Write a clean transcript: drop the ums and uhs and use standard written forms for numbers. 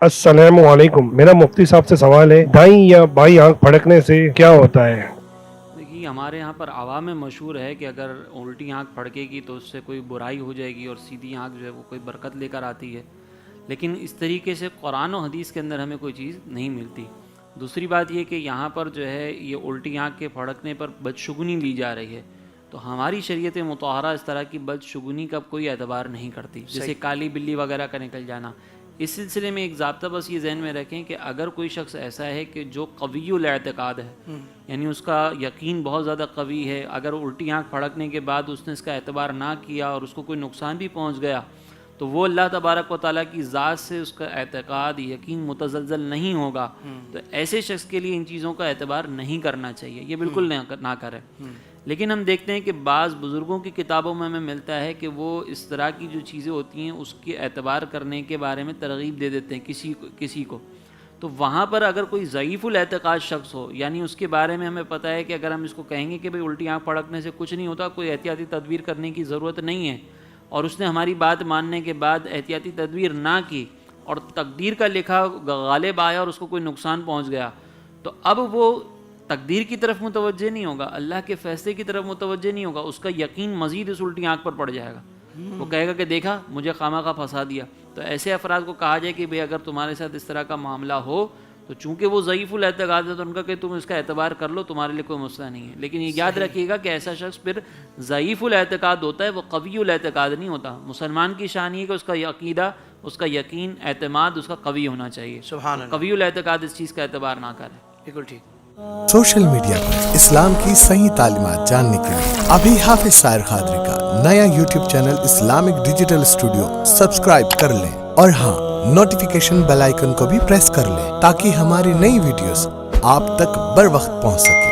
अस्सलामु अलैकुम। मेरा मुफ्ती साहब से सवाल है, दाईं या बाईं आंख फड़कने से क्या होता है? देखिए, हमारे यहाँ पर आवाम में मशहूर है कि अगर उल्टी आंख फड़केगी तो उससे कोई बुराई हो जाएगी और सीधी आंख जो है वो कोई बरकत लेकर आती है, लेकिन इस तरीके से कुरान और हदीस के अंदर हमें कोई चीज़ नहीं मिलती। दूसरी बात ये कि यहाँ पर जो है ये उल्टी आंख के फड़कने पर बदशुगुनी ली जा रही है, तो हमारी शरीयत मुतहरा इस तरह की बदशुगुनी का कोई एतबार नहीं करती, जैसे काली बिल्ली वगैरह का निकल जाना। इस सिलसिले में एक ज़ाब्ता बस ये जहन में रखें कि अगर कोई शख्स ऐसा है कि जो कवीयुल एतकाद है, यानी उसका यकीन बहुत ज़्यादा कवी है, अगर उल्टी आँख फड़कने के बाद उसने इसका एतबार ना किया और उसको कोई नुकसान भी पहुँच गया, तो वो अल्लाह तबारक व तआला की ज़ात से उसका एतकाद यकीन मुतज़लज़ल नहीं होगा। तो ऐसे शख्स के लिए इन चीज़ों का एतबार नहीं करना चाहिए, ये बिल्कुल ना करें। लेकिन हम देखते हैं कि बाज़ बुज़ुर्गों की किताबों में हमें मिलता है कि वो इस तरह की जो चीज़ें होती हैं उसके एतबार करने के बारे में तरगीब दे देते हैं किसी को। तो वहाँ पर अगर कोई ज़ईफ़ुल एतकाद शख्स हो, यानी उसके बारे में हमें पता है कि अगर हम इसको कहेंगे कि भाई उल्टी आँख फड़कने से कुछ नहीं होता, कोई एहतियाती तदबीर करने की ज़रूरत नहीं है, और उसने हमारी बात मानने के बाद एहतियाती तदबीर ना की और तकदीर का लिखा गालिब आया और उसको कोई नुकसान पहुँच गया, तो अब वो तकदीर की तरफ मुतवज्जे नहीं होगा, अल्लाह के फ़ैसले की तरफ मुतवज्जे नहीं होगा, उसका यकीन मज़ीद इस उल्टी आँख पर पड़ जाएगा। वो कहेगा कि देखा मुझे खामा फंसा दिया। तो ऐसे अफराद को कहा जाए कि भाई अगर तुम्हारे साथ इस तरह का मामला हो तो चूँकि वो ज़ईफ़ुल एतकाद है तो उनका कि तुम इसका एतबार कर लो, तुम्हारे लिए कोई मसला नहीं है। लेकिन ये याद रखिएगा कि ऐसा शख्स फिर ज़ईफ़ुल एतकाद होता है, वो कवीयुल एतकाद नहीं होता। मुसलमान की शान ये कि उसका अक़ीदा, उसका यकीन, एतमाद उसका कवी होना चाहिए। सुभान अल्लाह। कवीयुल एतकाद इस चीज़ का एतबार ना करे। बिल्कुल ठीक। सोशल मीडिया पर इस्लाम की सही तालीमात जानने के लिए अभी हाफिज सायर खादरी का नया YouTube channel Islamic digital studio subscribe कर लें, और हाँ, नोटिफिकेशन बेल आइकन को भी प्रेस कर लें ताकि हमारी नई वीडियोस आप तक बर वक्त पहुंच सके।